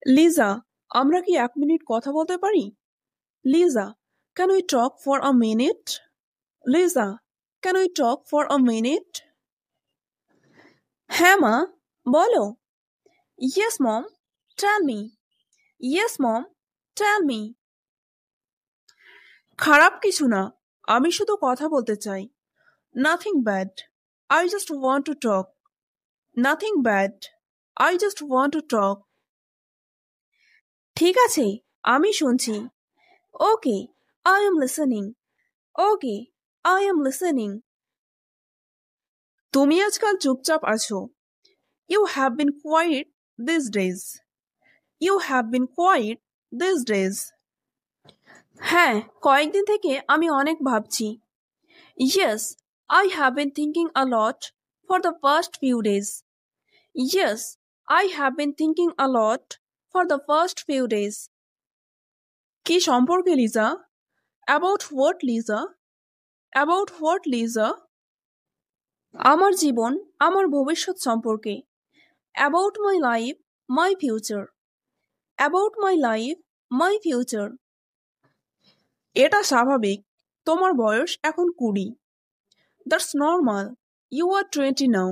লিজা, আমরা কি 1 মিনিট কথা বলতে পারি? Liza, can we talk for a minute? Liza, can we talk for a minute? হ্যাঁ মা, বলো। Yes mom, tell me. Yes mom, tell me. খারাপ কিছু না, আমি শুধু কথা বলতে চাই। Nothing bad, I just want to talk. Nothing bad, I just want to talk. ঠিক আছে, আমি শুনছি। Okay, I am listening. Okay, I am listening. তুমি আজকাল চুপচাপ আছো। You have been quiet these days. You have been quiet these days. হ্যাঁ, কয়েকদিন থেকে আমি অনেক ভাবছি। Yes, I have been thinking a lot for the first few days. Yes, I have been thinking a lot for the first few days. কি সম্পর্কে Liza? About what Liza? About what Liza? আমার জীবন, আমার ভবিষ্যৎ সম্পর্কে। About my life, my future. About my life, my future. এটা স্বাভাবিক, তোমার বয়স এখন 20। That's normal, you are 20 now.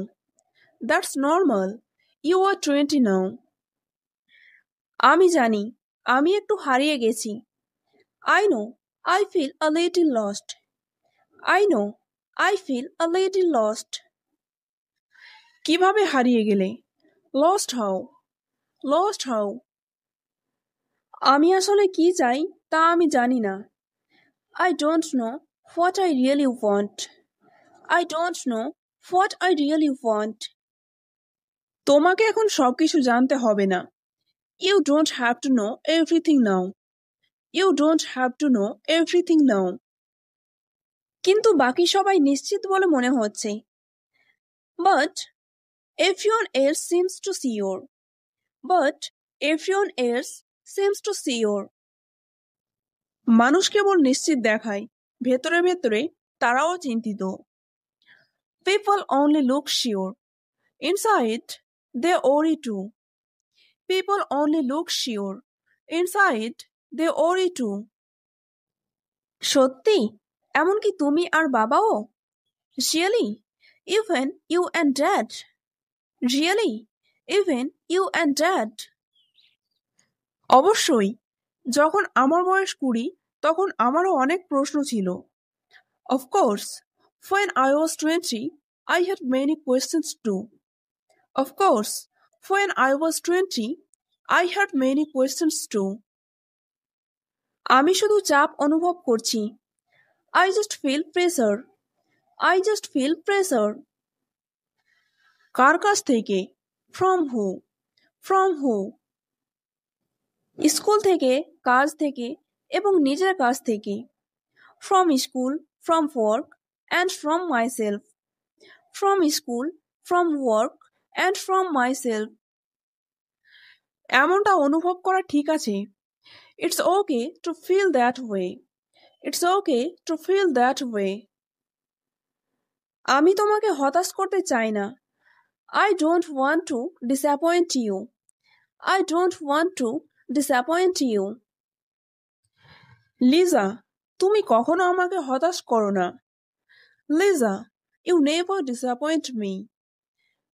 That's normal, you are 20 now. আমি জানি, আমি একটু হারিয়ে গেছি। I know, I feel a little lost. I know, I feel a little lost. কিভাবে হারিয়ে গেলে? Lost how? Lost how? আমি আসলে কি চাই তা আমি জানি না। I don't know what I really want. I don't know what I really want. তোমাকে এখন সবকিছু জানতে হবে না। You don't have to know everything now. You don't have to know everything now. কিন্তু বাকি সবাই নিশ্চিত বলে মনে হচ্ছে। But everyone else seems to sure. But everyone else seems to sure. মানুষ কেবল নিশ্চিত দেখায়, ভেতরে ভেতরে তারাও চিন্তিত। People only look sure. Inside, they worry too. People only look sure. Inside, they worry too. সত্যি? এমনকি তুমি আর বাবাও? Really? Even you and dad? Really? Even you and dad? অবশ্যই। যখন আমার বয়স 20, তখন আমারও অনেক প্রশ্ন ছিল। Of course, when I was 20, I had many questions too. Of course, when I was 20, I had many questions too. আমি শুধু চাপ অনুভব করছি। I just feel pressure. I just feel pressure. কার কাছ থেকে? From who? From who? School থেকে, কাজ থেকে এবং নিজের কাছ থেকে। From school, from work, and from myself. From school, from work, and from myself. এমনটা অনুভব করা ঠিক আছে। It's okay to feel that way. It's okay to feel that way. আমি তোমাকে হতাশ করতে চাই না। I don't want to disappoint you. I don't want to disappoint you. Liza, তুমি কখনো আমাকে হতাশ করো না। Liza, you never disappoint me.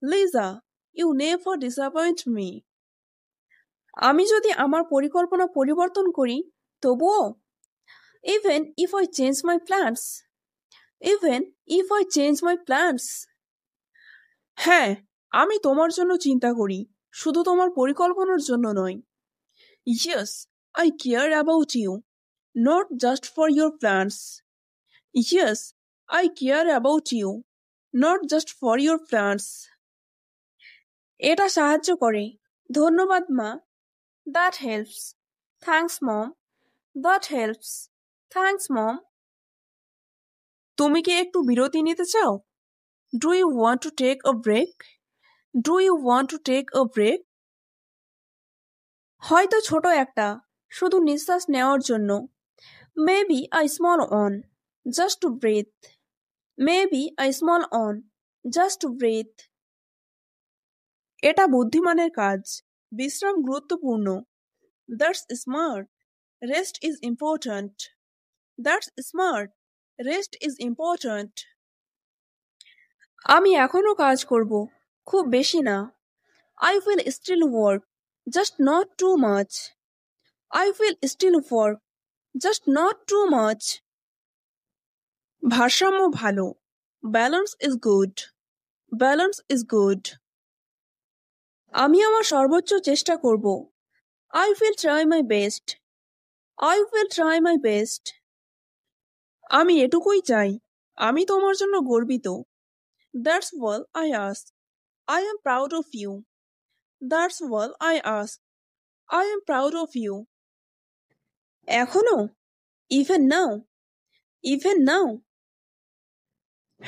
Liza, you never disappoint me. আমি যদি আমার পরিকল্পনা পরিবর্তন করি, তবুও? Even if I change my plans. Even if I change my plans. হ্যাঁ, আমি তোমার জন্য চিন্তা করি, শুধু তোমার পরিকল্পনার জন্য নয়। Yes, I care about you, not just for your plans. Yes, I care about you, not just for your plans. এটা সাহায্য করে। ধন্যবাদ মা। That helps. Thanks mom. That helps. Thanks mom. তুমি কি একটু বিরতি নিতে চাও? Do you want to take a break? Do you want to take a break? হয়তো ছোট একটা, শুধু নিঃশ্বাস নেওয়ার জন্য। Maybe a small one, just to breathe. Maybe a small one, just to breathe. এটা বুদ্ধিমানের কাজ। বিশ্রাম গুরুত্বপূর্ণ। That's smart. Rest is important. That's smart. Rest is important. আমি এখনো কাজ করব, খুব বেশি না। I will still work, just not too much. I will still work, just not too much. ভারসাম্য ভালো। Balance is good. Balance is good. আমি আমার সর্বোচ্চ চেষ্টা করব। I will try my best. I will try my best. আমি এটুকুই চাই। আমি তোমার জন্য গর্বিত। That's all I ask. I am proud of you. That's all I ask. I am proud of you. এখনো? Even now? Even now?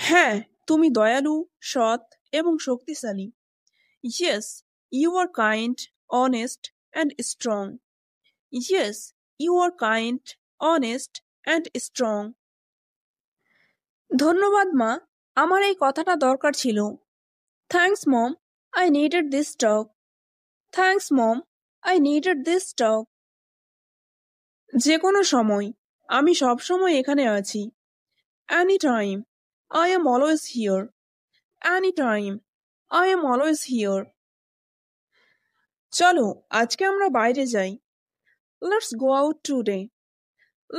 হ্যাঁ, তুমি দয়ালু, সৎ এবং শক্তিশালী। Yes, you are kind, honest and strong. Yes, you are kind, honest and strong. ধন্যবাদ মা, আমার এই কথাটা দরকার ছিল। Thanks mom, I needed this talk. Thanks mom, I needed this talk. যে কোনো সময়, আমি সব সময় এখানে আছি। Anytime, I am always here. Anytime, I am always here. চলো আজকে আমরা বাইরে যাই। Let's go out today.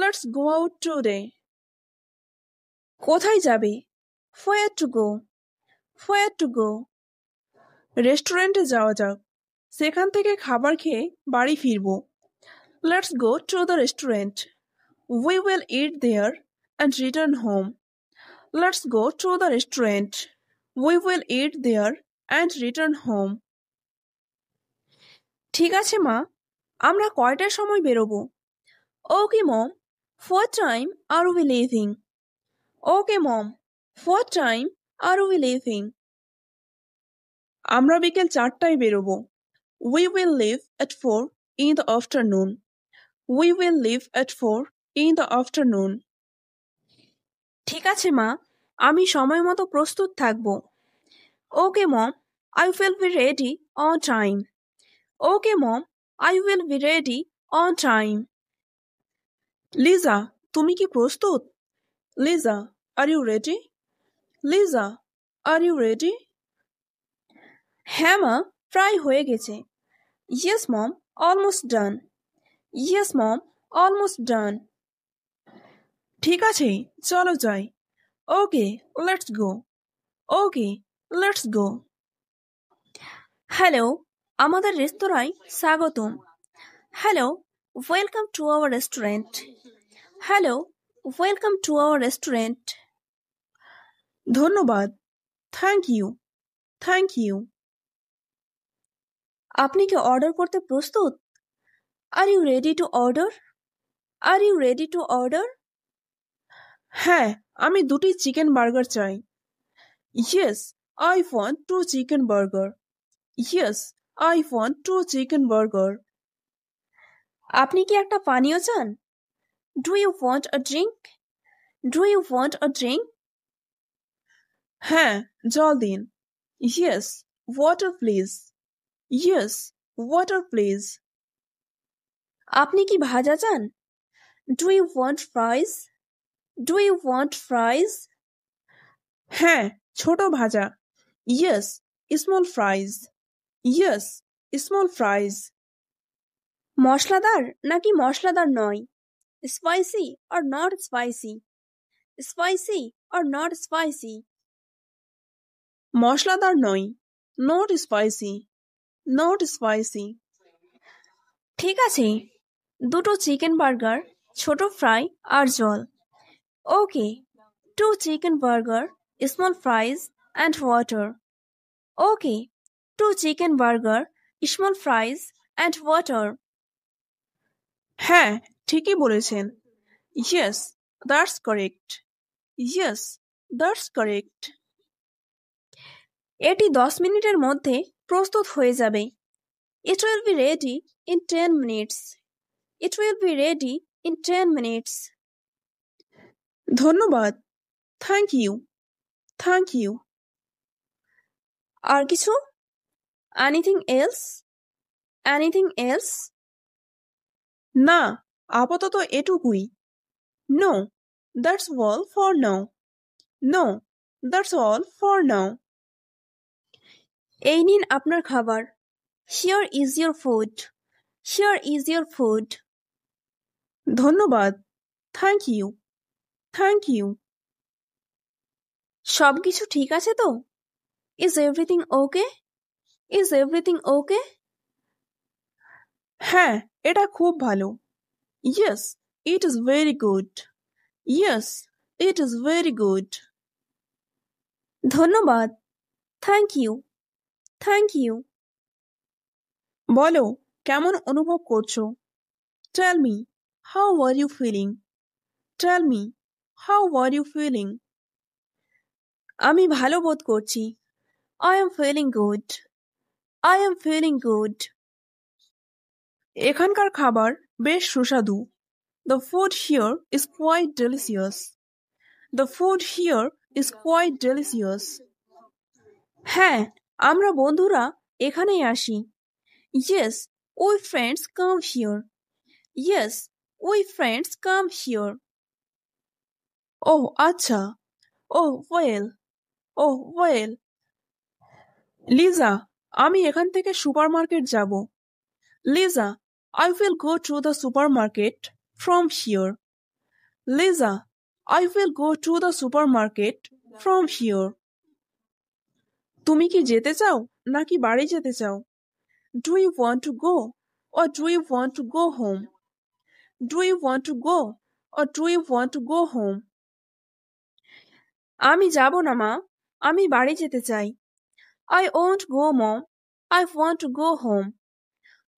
Let's go out today. কোথায় যাবে? Where to go? Where to go? রেস্টুরেন্টে যাওয়া যাক, সেখান থেকে খাবার খেয়ে বাড়ি ফিরবো। Let's go to the restaurant. We will eat there and return home. Let's go to the restaurant. We will eat there and return home. ঠিক আছে মা, আমরা কয়টার সময় বেরোবো? Okay mom, what time are we leaving? Okay mom, what time are we leaving? আমরা বিকেল 4টায় বেরোবো। We will leave at 4 in the afternoon. We will leave at 4 in the afternoon. ঠিক আছে মা, আমি সময় মতো প্রস্তুত থাকবো। Okay mom, I will be ready on time. Okay mom, I will be ready on time. Liza, তুমি কি প্রস্তুত? Liza, are you ready? Liza, are you ready? হ্যাঁ মা, প্রায় হয়ে গেছে। Yes mom, almost done. Yes mom, almost done. ঠিক আছে, চলো যাই। Okay, let's go. Okay, let's go. Hello, আমাদের রেস্তোরাঁয় স্বাগতম। Hello, welcome to our restaurant. Hello, welcome to our restaurant. ধন্যবাদ। Thank you. Thank you. আপনি কি অর্ডার করতে প্রস্তুত? Are you ready to order? Are you ready to order? হ্যাঁ, আমি 2টি চিকেন বার্গার চাই। Yes, I want 2 chicken burger. Yes, I want 2 chicken burger. আপনি কি একটা পানীয় চান? Do you want a drink? Do you want a drink? হ্যাঁ, জল দিন। Yes, water please. Yes, water please. আপনি কি ভাজা চান? Do you want fries? Do you want fries? হ্যাঁ, ছোট ভাজা। Yes, small fries. Yes, small fries. মশলাদার নাকি মশলাদার নয়? Spicy or not spicy? Spicy or not spicy? মশলাদার নয়। Not spicy. Not spicy. ঠিক আছে, 2টো চিকেন বার্গার, ছোট ফ্রাই আর জল। Okay, 2 chicken burger, small fries and water. Okay, 2 chicken burger, small fries and water. হ্যাঁ, ঠিকই বলেছেন। Yes, that's correct. Yes, that's correct. এটি 10 মিনিটের মধ্যে প্রস্তুত হয়ে যাবে। It will be ready in 10 minutes. It will be ready in 10 minutes. ধন্যবাদ। Thank you. Thank you. আর কিছু? Anything else? Anything else? না, আপাতত এটুকুই। No, that's all for now. No, that's all for now. এই নিন আপনার খাবার। Here is your food. Here is your food. ধন্যবাদ। Thank you. Thank you. সব কিছু ঠিক আছে তো? Is everything okay? Is everything okay? হ্যাঁ, এটা খুব ভালো। Yes, it is very good. Yes, it is very good. ধন্যবাদ। Thank you. Thank you. বলো, কেমন অনুভব করছো? টেল me, how are you feeling? Tell me, how are you feeling? আমি ভালো বোধ করছি। I am feeling good. I am feeling good. এখানকার খাবার বেশ সুস্বাদু। The food here is quite delicious. The food here is quite delicious. হ্যাঁ, আমরা বন্ধুরা এখানেই আসি। Yes, we friends come here. Yes, we friends come here. ওহ আচ্ছা। Oh well. Oh well. Liza, আমি এখান থেকে সুপারমার্কেট যাব। Liza, I will go to the supermarket from here. Lisa, I will go to the supermarket from here. তুমি কি যেতে চাও নাকি বাড়ি যেতে চাও? Do you want to go or do you want to go home? Do you want to go or do you want to go home? আমি যাব না মা, আমি বাড়ি যেতে চাই। I won't go mom, I want to go home.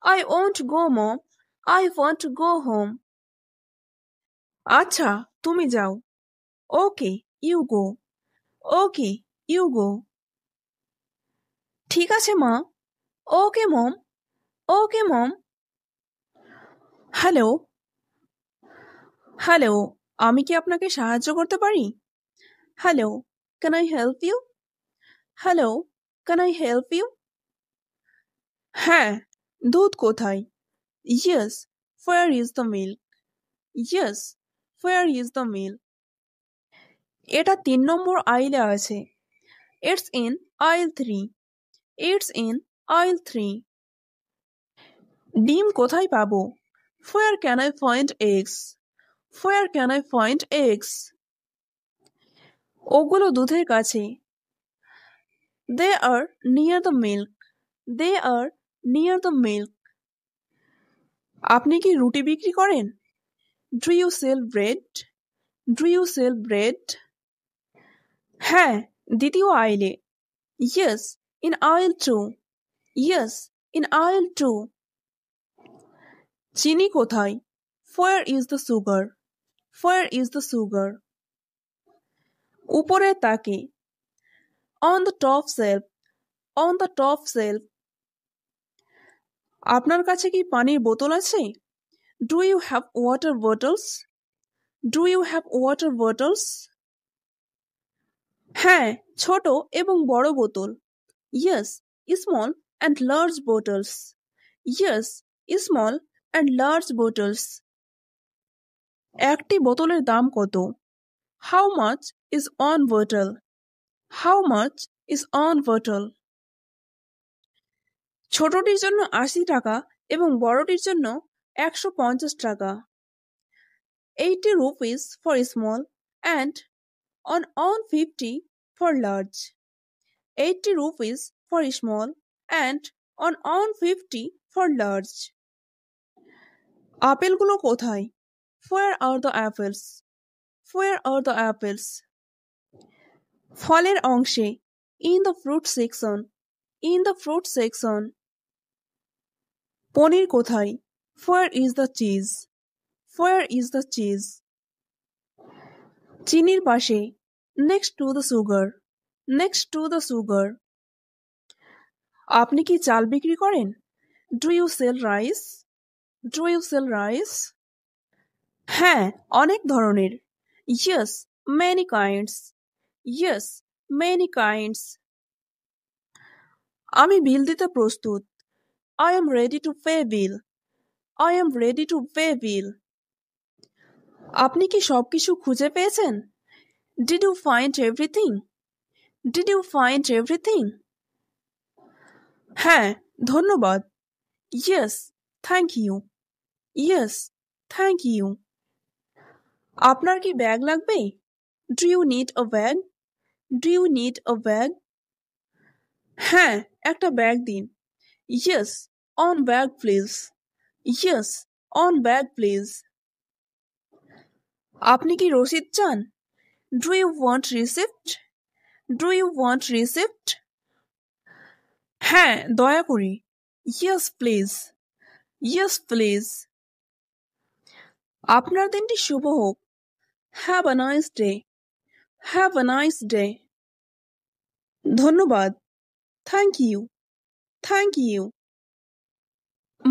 I won't go mom, I want to go home. আচ্ছা, তুমি যাও। Okay, you go. Okay, you go. ঠিক আছে মা। ওকে মম। ওকে মম। হ্যালো। হ্যালো, আমি কি আপনাকে সাহায্য করতে পারি? Hello, can I help you? Hello, can I help you? হ্যাঁ, দুধ কোথায়? Yes, where is the milk? Yes, where is the milk? এটা 3 নম্বর আইলে আছে। ইটস ইন আইল 3। ইটস ইন আইল 3। ডিম কোথায় পাবো? Where can I find eggs? Where can I find eggs? ওগুলো দুধের কাছে। They are near the milk. They are near the milk. আপনি কি রুটি বিক্রি করেন? Do you sell bread? Do you sell bread? হ্যাঁ, দ্বিতীয় আইলে। ইয়েস, ইন আইল 2। ইয়েস, ইন আইল 2। চিনি কোথায়? Where is the sugar? Where is the sugar? উপরের তাকে। On the top shelf. On the top shelf. আপনার কাছে কি পানির বোতল আছে? Do you have water bottles? Do you have water bottles? হ্যাঁ, ছোট এবং বড় বোতল। Yes, small and large bottles. Yes, small and large bottles. একটি বোতলের দাম কত? How much is one bottle? How much is one bottle? ছোটটির জন্য 80 টাকা এবং বড়টির জন্য 150 টাকা। 80 rupees for small and on 50 for large. 80 rupees for small and on 50 for large. আপেলগুলো কোথায়? Where are the apples? Where are the apples? ফলের অংশে। In the fruit section. In the fruit section. পনির কোথায়? Where is the cheese? Where is the cheese? চিনির পাশে। Next to the sugar. Next to the sugar. আপনি কি চাল বিক্রি করেন? Do you sell rice? Do you sell rice? হ্যাঁ, অনেক ধরনের। Yes, many kinds. Yes, many kinds. আমি বিল দিতে প্রস্তুত। I am ready to pay bill. I am ready to pay bill. আপনি কি সবকিছু খুঁজে পেয়েছেন? Did you find everything? Did you find everything? হ্যাঁ, ধন্যবাদ. Yes, thank you. Yes, thank you. আপনার কি ব্যাগ লাগবে? Do you need a bag? Do you need a bag? হ্যাঁ, একটা ব্যাগ দিন. Yes, on bag please. Yes, on bag please. আপনি কি রসিদ চান? Do you want receipt? Do you want receipt? হ্যাঁ, দয়া করে. Yes, please. Yes, please. আপনার দিনটি শুভ হোক. Have a nice day. Have a nice day. ধন্যবাদ. Thank you. Thank you.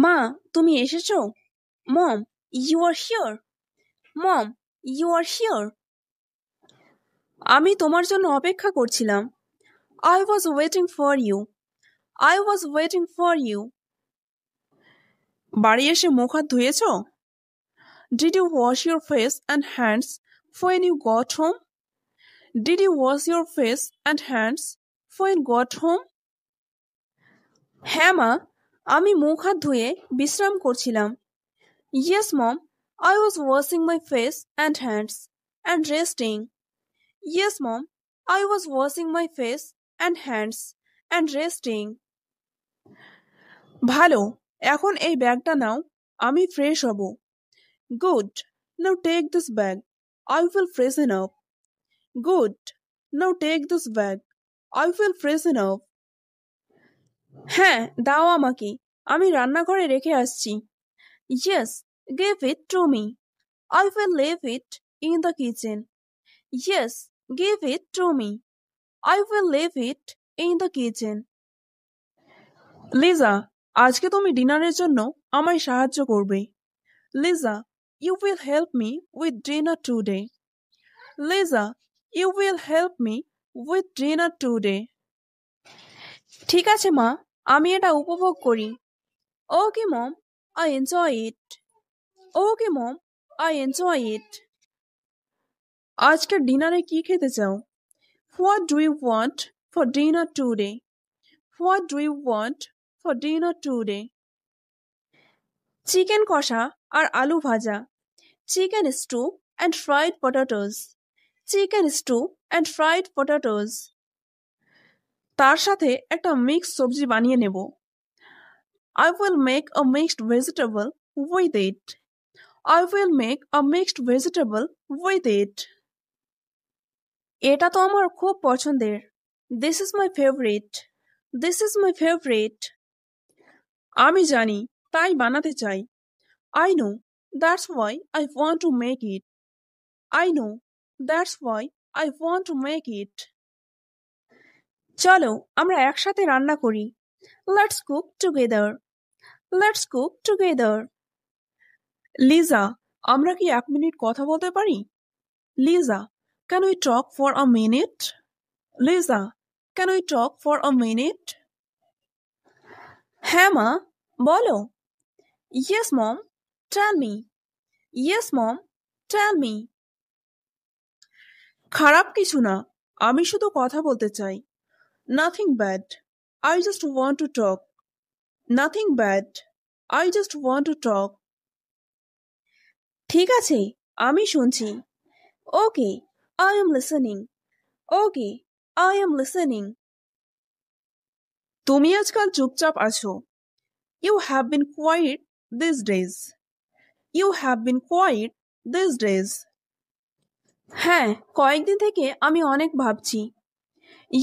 মা, তুমি এসেছো? Mom, you are here. Mom, you are here. আমি তোমার জন্য অপেক্ষা করছিলাম. I was waiting for you. I was waiting for you. বাড়ি এসে মুখ হাত ধুয়েছো? Did you wash your face and hands when you got home? Did you wash your face and hands when you got home? হ্যাঁ মা, আমি মুখ হাত ধুয়ে বিশ্রাম করছিলাম. Yes mom, I was washing my face and hands and resting. Yes mom, I was washing my face and hands and resting. ভালো, এখন এই ব্যাগটা নাও, আমি ফ্রেশ হব. Good, now take this bag. I will freshen up. Good, now take this bag. I will freshen up. হ্যাঁ, দাও আমাকে, আমি রান্নাঘরে রেখে আসছি. Yes, give it to me. I will leave it in the kitchen. Yes, give it to me. I will leave it in the kitchen. Liza, আজকে তুমি ডিনারের জন্য আমায় সাহায্য করবে. Lisa, you will help me with dinner today. Lisa, you will help me with dinner today. ঠিক আছে মা, আমি এটা উপভোগ করি. Okay mom, I enjoy it. Okay mom, I enjoy it. আজকে ডিনারে কি খেতে চাও? What do you want for dinner today? What do you want for dinner today? Chicken কষা আর আলু ভাজা. Chicken stew and fried potatoes. Chicken stew and fried potatoes. তার সাথে একটা মিক্সড সবজি বানিয়ে নেব. I will make a mixed vegetable with it. I will make a mixed vegetable with it. এটা তো আমার খুব পছন্দের. This is my favorite. This is my favorite. আমি জানি, তাই বানাতে চাই. I know, that's why I want to make it. I know, that's why I want to make it. চলো, আমরা একসাথে রান্না করি. Let's cook together. Let's cook together. Liza, আমরা কি 1 মিনিট কথা বলতে পারি? Liza, can we talk for a minute? Liza, can we talk for a minute? হ্যাঁ মা, বলো. Yes mom, tell me. Yes mom, tell me. খারাপ কিছু না, আমি শুধু কথা বলতে চাই. Nothing bad. I just want to talk. Nothing bad. I just want to talk. ঠিক আছে, আমি শুনছি. Okay, I am listening. Okay, I am listening. তুমি আজকাল চুপচাপ আছো. You have been quiet these days. You have been quiet these days. হ্যাঁ, কয়েকদিন থেকে আমি অনেক ভাবছি.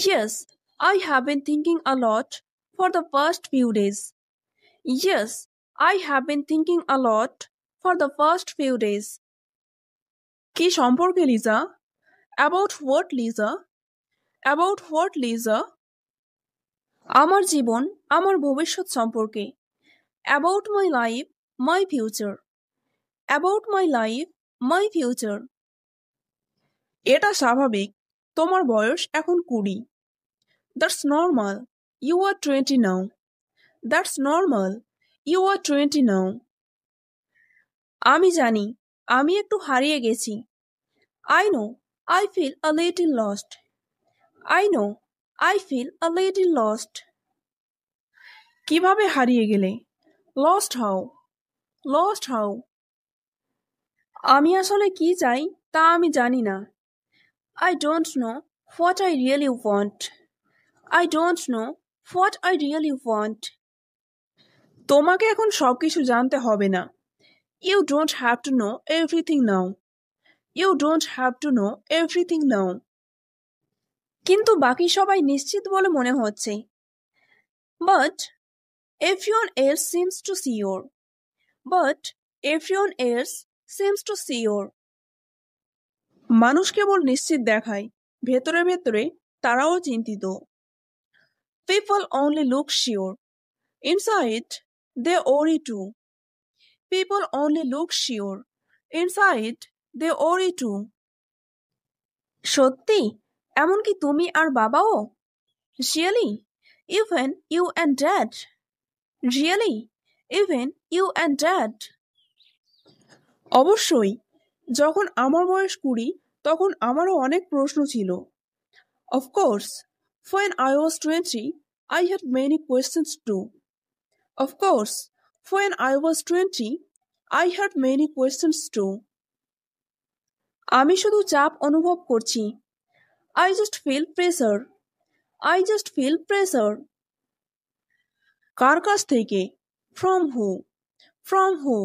Yes, I have been thinking a lot for the past few days. Yes, I have been thinking a lot for the past few days. কি সম্পর্কে Liza? About what Liza? About what Liza? আমার জীবন, আমার ভবিষ্যৎ সম্পর্কে. About my life, my future. About my life, my future. এটা স্বাভাবিক, তোমার বয়স এখন 20. That's normal. You are 20 now. That's normal. You are 20 now. আমি জানি আমি একটু হারিয়ে গেছি। I know I feel a little lost. I know I feel a little lost. কিভাবে হারিয়ে গেলে? Lost how? Lost how? আমি আসলে কি চাই তা আমি জানি না। I don't know what I really want. I don't know what I really want. তোমাকে এখন সবকিছু জানতে হবে না। You don't have to know everything now. You don't have to know everything now. কিন্তু বাকি সবাই নিশ্চিত বলে মনে হচ্ছে। But everyone else seems to sure. But everyone else seems to sure. মানুষ কেবল নিশ্চিত দেখায়, ভেতরে ভেতরে তারাও চিন্তিত। People only look sure. Inside, they worry too. People only look sure. Inside, they worry too. সত্যি? এমনকি তুমি আর বাবাও? Really? Even you and dad? Really? Even you and dad? অবশ্যই। যখন আমার বয়স 20 তখন আমারও অনেক প্রশ্ন ছিল। Of course, when I was 20, I had many questions too. Of course, when I was 20, I had many questions too. আমি শুধু চাপ অনুভব করছি। I just feel pressure. I just feel pressure. কার কাছ থেকে? From who? From who?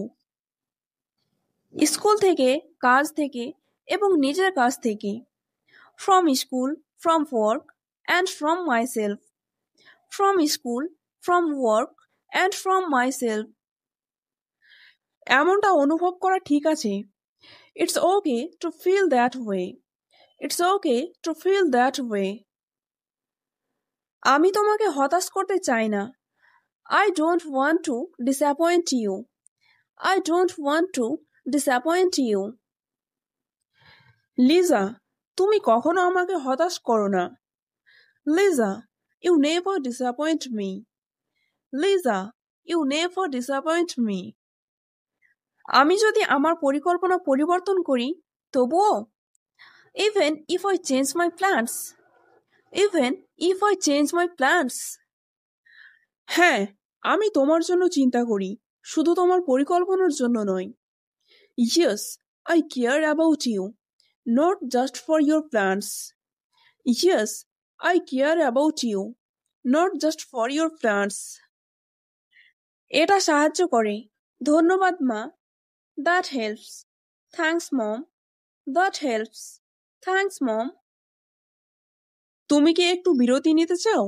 School থেকে, কাজ থেকে এবং নিজের কাছ থেকে। From school, from work, and from myself. From school, from work, and from myself. এমনটা অনুভব করা ঠিক আছে। It's okay to feel that way. It's okay to feel that way. আমি তোমাকে হতাশ করতে চাই না। I don't want to disappoint you. I don't want to disappoint you. Liza, তুমি কখনো আমাকে হতাশ করো না। Liza, you never disappoint me. Liza, you never disappoint me. আমি যদি আমার পরিকল্পনা পরিবর্তন করি তবুও? Even if I change my plans. Even if I change my plans. হ্যাঁ, আমি তোমার জন্য চিন্তা করি, শুধু তোমার পরিকল্পনার জন্য নয়। Yes, I care about you, not just for your plans. Yes, I care about you, not just for your plans. এটা সাহায্য করে। ধন্যবাদ মা। That helps. Thanks mom. That helps. Thanks mom. তুমি কি একটু বিরতি নিতে চাও?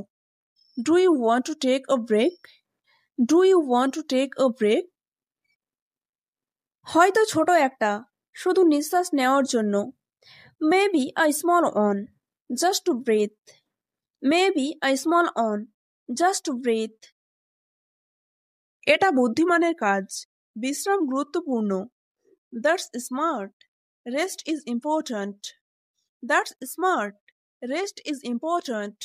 Do you want to take a break? Do you want to take a break? হয়তো ছোট একটা, শুধু নিঃশ্বাস নেওয়ার জন্য। Maybe a small one, just to breathe. Maybe a small one, just to breathe. এটা বুদ্ধিমানের কাজ। বিশ্রাম গুরুত্বপূর্ণ। That's smart. Rest is important. That's smart. Rest is important.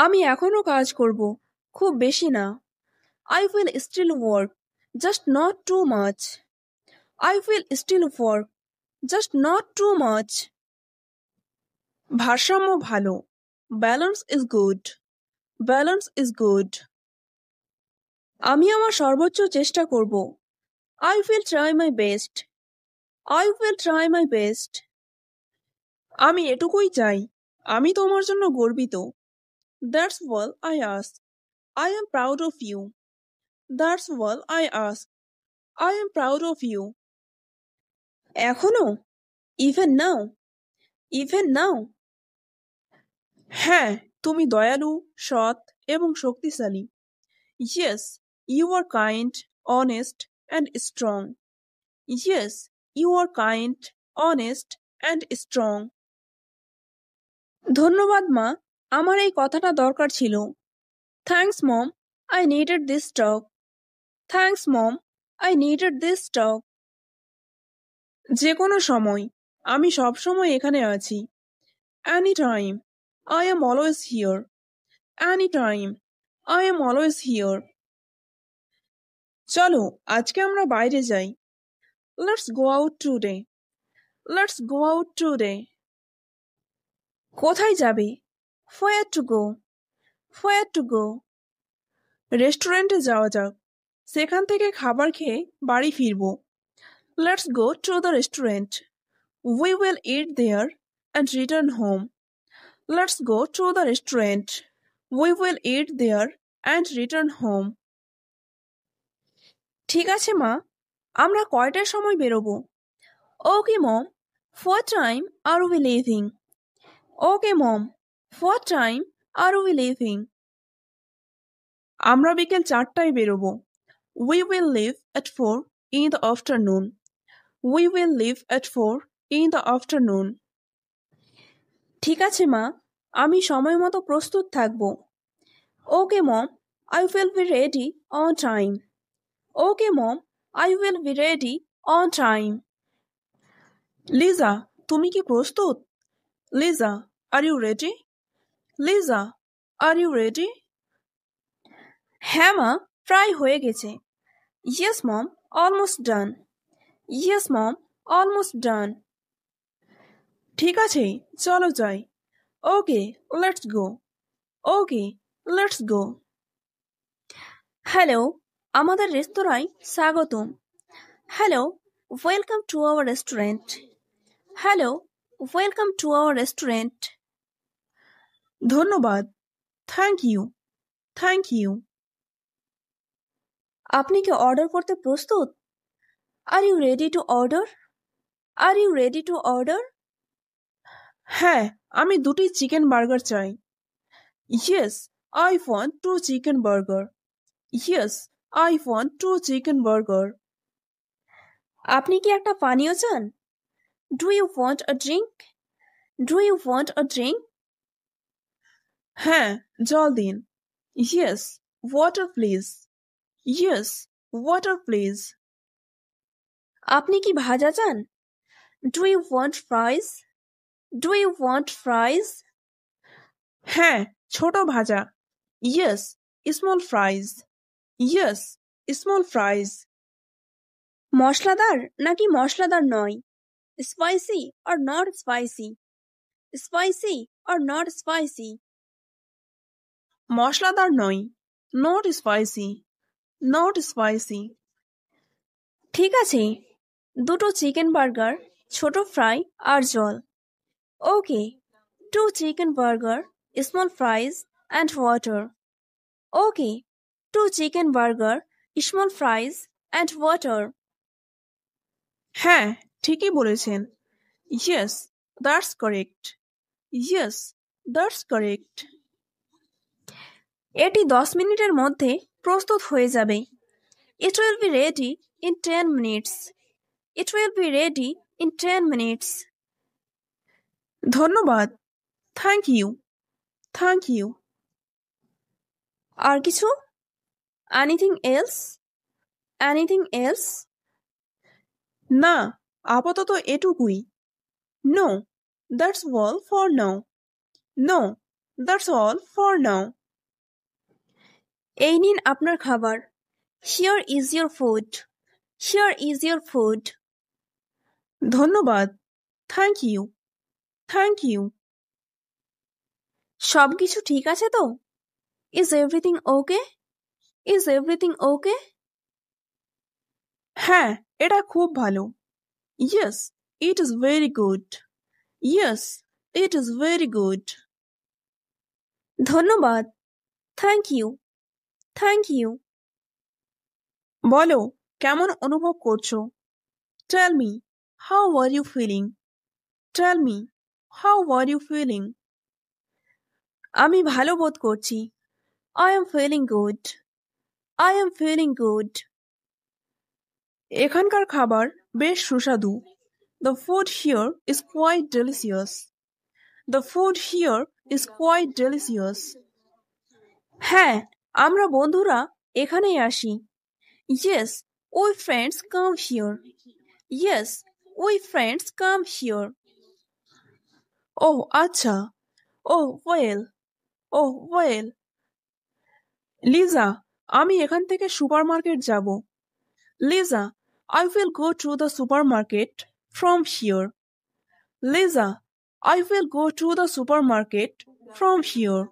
আমি এখনো কাজ করব, খুব বেশি না। I will still work, just not too much. I will still work, just not too much. ভারসাম্য ভালো। Balance is good. Balance is good. আমি আমার সর্বোচ্চ চেষ্টা করব। I will try my best. I will try my best. আমি এটুকুই চাই। আমি তোমার জন্য গর্বিত। That's all I ask. I am proud of you. That's all I ask. I am proud of you. এখনো? Even now? Even now? হ্যাঁ, তুমি দয়ালু, সৎ এবং শক্তিশালী। Yes, you are kind, honest, and strong. Yes, you are kind, honest, and strong. ধন্যবাদ মা, আমার এই কথাটা দরকার ছিল। Thanks mom, I needed this talk. Thanks mom, I needed this talk. যে কোনো সময়, আমি সব সময় এখানে আছি। Anytime, I am always here. Anytime, I am always here. চলো আজকে আমরা বাইরে যাই। Let's go out today. Let's go out today. কোথায় যাবে? Where to go? Where to go? রেস্টুরেন্টে যাওয়া যাক, সেখান থেকে খাবার খেয়ে বাড়ি ফিরবো। Let's go to the restaurant. We will eat there and return home. Let's go to the restaurant. We will eat there and return home. ঠিক আছে মা, আমরা কয়টার সময় বেরোবো? Okay mom, what time are we leaving? Okay mom, what time are we leaving? আমরা বিকেল 4টায় বেরোবো। We will leave at 4 in the afternoon. We will leave at 4 in the afternoon. ঠিক আছে মা, আমি সময় মতো প্রস্তুত থাকবো। Okay mom, I will be ready on time. Okay mom, I will be ready on time. Liza, তুমি কি প্রস্তুত? Liza, are you ready? Liza, are you ready? হ্যাঁ মা, প্রায় হয়ে গেছে। Yes mom, almost done. Yes mom, almost done. ঠিক আছে, চলো যাই। Okay, let's go. Okay, let's go. Hello, আমাদের রেস্তোরাঁয় স্বাগতম। Hello, welcome to our restaurant. Hello, welcome to our restaurant. ধন্যবাদ। Thank you, thank you. আপনি কি অর্ডার করতে প্রস্তুত? Are you ready to order? Are you ready to order? হ্যাঁ, আমি 2টি চিকেন বার্গার চাই। Yes, I want 2 chicken burger. Yes, I want 2 chicken burger. আপনি কি একটা পানীয় চান? Do you want a drink? Do you want a drink? হ্যাঁ, জল দিন। Yes, water please. Yes, water please. আপনি কি ভাজা চান? Do you want fries? Do you want fries? হ্যাঁ, ছোট ভাজা। Yes, small fries. Yes, small fries. মশলাদার নাকি মশলাদার নয়? Spicy or not spicy? Spicy or not spicy? মশলাদার নয়। Not spicy. Not spicy. ঠিক আছে, 2টো চিকেন বার্গার, ছোট ফ্রাই আর জল। Okay, 2 chicken burger, small fries and water. Okay, 2 chicken burger, small fries and water. হ্যাঁ, ঠিকই বলেছেন। Yes, that's correct. Yes, that's correct. এটি 10 মিনিটের মধ্যে প্রস্তুত হয়ে যাবে। It will be ready in 10 minutes. It will be ready in 10 minutes. ধন্যবাদ। Thank you. Thank you. আর কিছু? Anything else? Anything else? না, আপাতত এটুকুই। No, that's all for now. No, that's all for now. এই নিন আপনার খাবার। Here is your food. Here is your food. ধন্যবাদ। Thank you. Thank you. সব কিছু ঠিক আছে তো? Is everything okay? Is everything okay? হ্যাঁ, এটা খুব ভালো। Yes, it is very good. Yes, it is very good. ধন্যবাদ। Thank you. Thank you. বলো, কেমন অনুভব করছো? Tell me, how are you feeling? Tell me, how are you feeling? আমি ভালো বোধ করছি। I am feeling good. I am feeling good. এখানকার খাবার বেশ সুস্বাদু। The food here is quite delicious. The food here is quite delicious. হ্যাঁ, আমরা বন্ধুরা এখানেই আসি। Yes, we friends come here. Yes, we friends come here. Oh, আচ্ছা। Oh, well. Oh, well. Liza, আমি এখান থেকে সুপারমার্কেট যাব। Liza, I will go to the supermarket from here. Liza, I will go to the supermarket from here.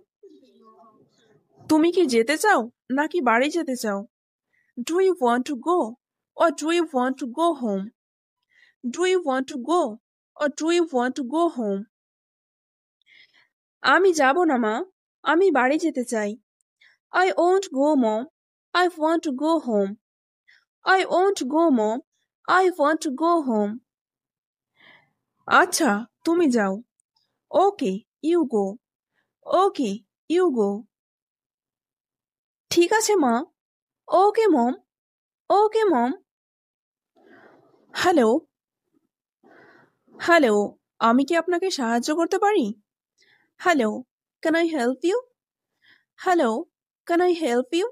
তুমি কি যেতে চাও নাকি বাড়ি যেতে চাও? Do you want to go or do you want to go home? Do you want to go or do you want to go home? আমি যাব না মা, আমি বাড়ি যেতে চাই। I won't go mom, I want to go home. I won't go mom, I want to go home. আচ্ছা, তুমি যাও। Okay, you go. Okay, you go. ঠিক আছে মা। Okay mom. Okay mom. Hello. Hello, আমি কি আপনাকে সাহায্য করতে পারি? Hello, can I help you? Hello, can I help you?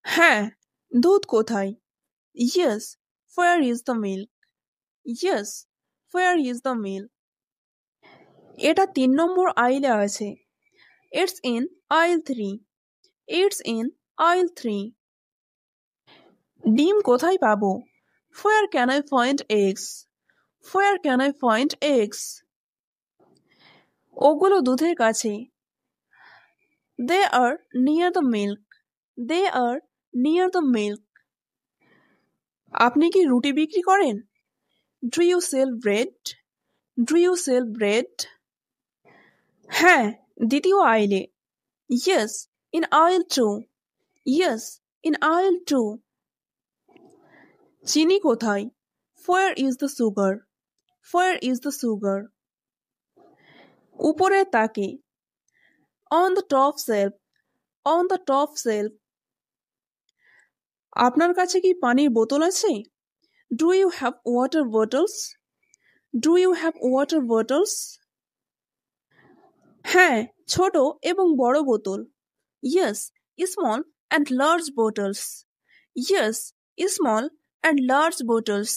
হ্যাঁ, দুধ কোথায়? Yes, where is the milk? Yes, where is the milk? এটা 3 নম্বর আইলে আছে। It's in aisle 3. It's in aisle 3. ডিম কোথায় পাবো? Where can I find eggs? Where can I find eggs? ওগুলো দুধের কাছে। They are near the milk. They are near the milk. আপনি কি রুটি বিক্রি করেন? Do you sell bread? Do you sell bread? হ্যাঁ, দ্বিতীয় আইলে। Yes, in aisle 2. Yes, in aisle 2. চিনি কোথায়? Where is the sugar? Where is the sugar? উপরের তাকে। On the top shelf. On the top shelf. আপনার কাছে কি পানির বোতল আছে? Do you have water bottles? Do you have water bottles? হ্যাঁ, ছোট এবং বড় বোতল। Yes, small and large bottles. Yes, small and large bottles.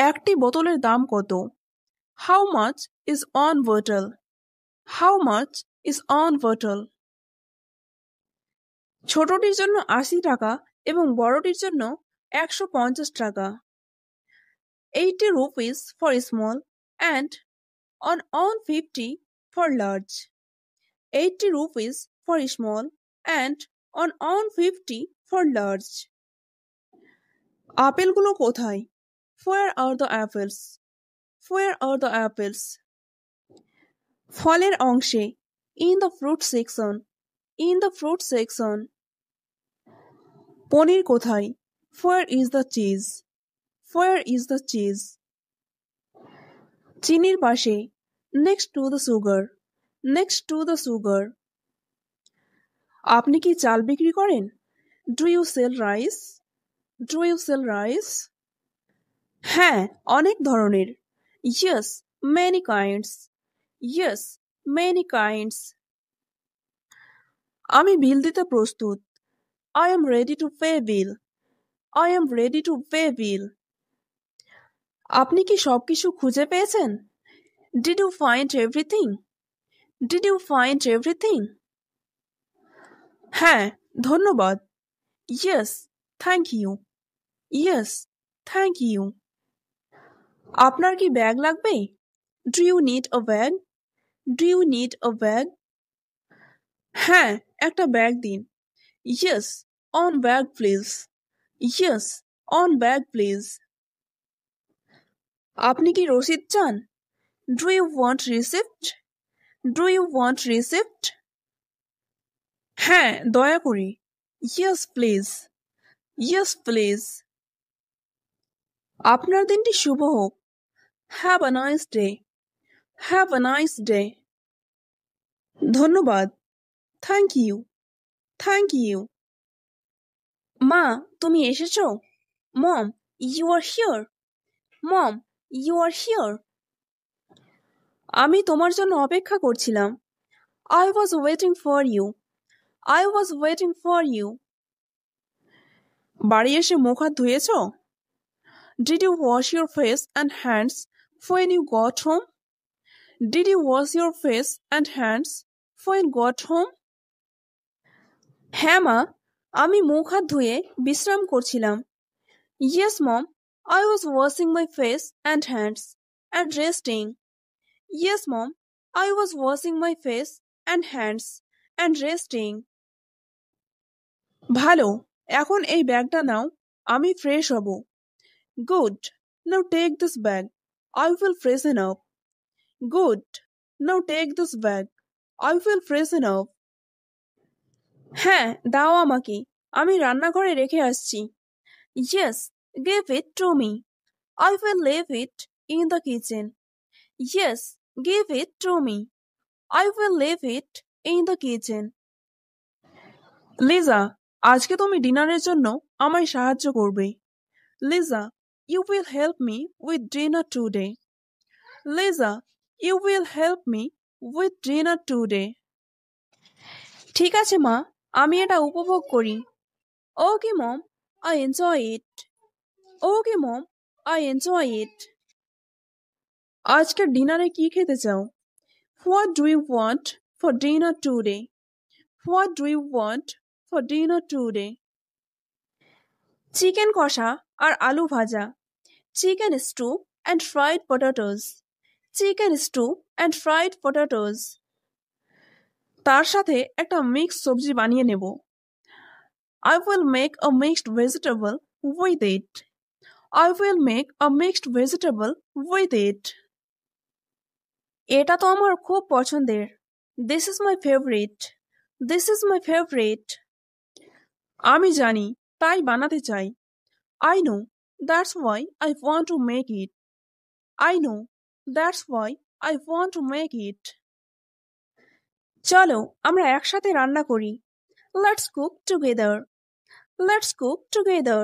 একটি বোতলের দাম কত? How much is one bottle? How much is one bottle? ছোটটির জন্য 80 টাকা এবং বড়টির জন্য 150 টাকা। 80 rupees for small and on 150 for large. 80 rupees for small and on 150 for large. আপেলগুলো কোথায়? Where are the apples? Where are the apples? ফলের অংশে। In the fruit section. In the fruit section. পনির কোথায়? Where is the cheese? Where is the cheese? চিনির পাশে। Next to the sugar. Next to the sugar. আপনি কি চাল বিক্রি করেন? Do you sell rice? Do you sell rice? হ্যাঁ, অনেক ধরনের। Yes, many kinds. Yes, many kinds. আমি বিল দিতে প্রস্তুত। I am ready to pay bill. I am ready to pay bill. আপনি কি সবকিছু খুঁজে পেয়েছেন? Did you find everything? Did you find everything? হ্যাঁ, ধন্যবাদ। Yes, thank you. Yes, thank you. আপনার কি ব্যাগ লাগবে? Do you need a bag? Do you need a bag? হ্যাঁ, একটা ব্যাগ দিন। Yes, on bag please. Yes, on bag please. আপনি কি রসিদ চান? Do you want receipt? Do you want receipt? হ্যাঁ, দয়া করে। Yes, please. Yes, please. আপনার দিনটি শুভ হোক। Have a nice day. Have a nice day. ধন্যবাদ। Thank you. Thank you. মা, তুমি এসেছো? Mom, you are here. Mom, you are here. আমি তোমার জন্য অপেক্ষা করছিলাম। I was waiting for you. I was waiting for you. বাড়ি এসে মুখ হাত ধুয়েছো? Did you wash your face and hands when you got home? Did you wash your face and hands when you got home? হ্যাঁ মা, আমি মুখ হাত ধুয়ে বিশ্রাম করছিলাম। Yes mom, I was washing my face and hands and resting. Yes mom, I was washing my face and hands and resting. ভালো, এখন এই ব্যাগটা নাও, আমি ফ্রেশ হব। Good, now take this bag, I will freshen up. Good, now take this bag, I will freshen up. হ্যাঁ, দাও আমাকে, আমি রান্নাঘরে রেখে আসছি। Yes, give it to me, I will leave it in the kitchen. Yes, give it to me, I will leave it in the kitchen. Liza, আজকে তুমি ডিনারের জন্য আমায় সাহায্য করবে। Liza, you will help me with dinner today. Liza, you will help me with dinner today. ঠিক আছে মা, আমি এটা উপভোগ করি। Okay mom, I enjoy it. Okay mom, I enjoy it. আজকের ডিনারে কি খেতে চাও? What do you want for dinner today? What do you want for dinner today? Chicken কষা আর আলু ভাজা। Chicken stew and fried potatoes. Chicken stew and fried potatoes. তার সাথে একটা মিক্স সবজি বানিয়ে নেব। I will make a mixed vegetable with it. I will make a mixed vegetable with it. এটা তো আমার খুব পছন্দের। This is my favorite. This is my favorite. আমি জানি, তাই বানাতে চাই। I know, that's why I want to make it. I know, that's why I want to make it. চলো আমরা একসাথে রান্না করি। Let's cook together. Let's cook together.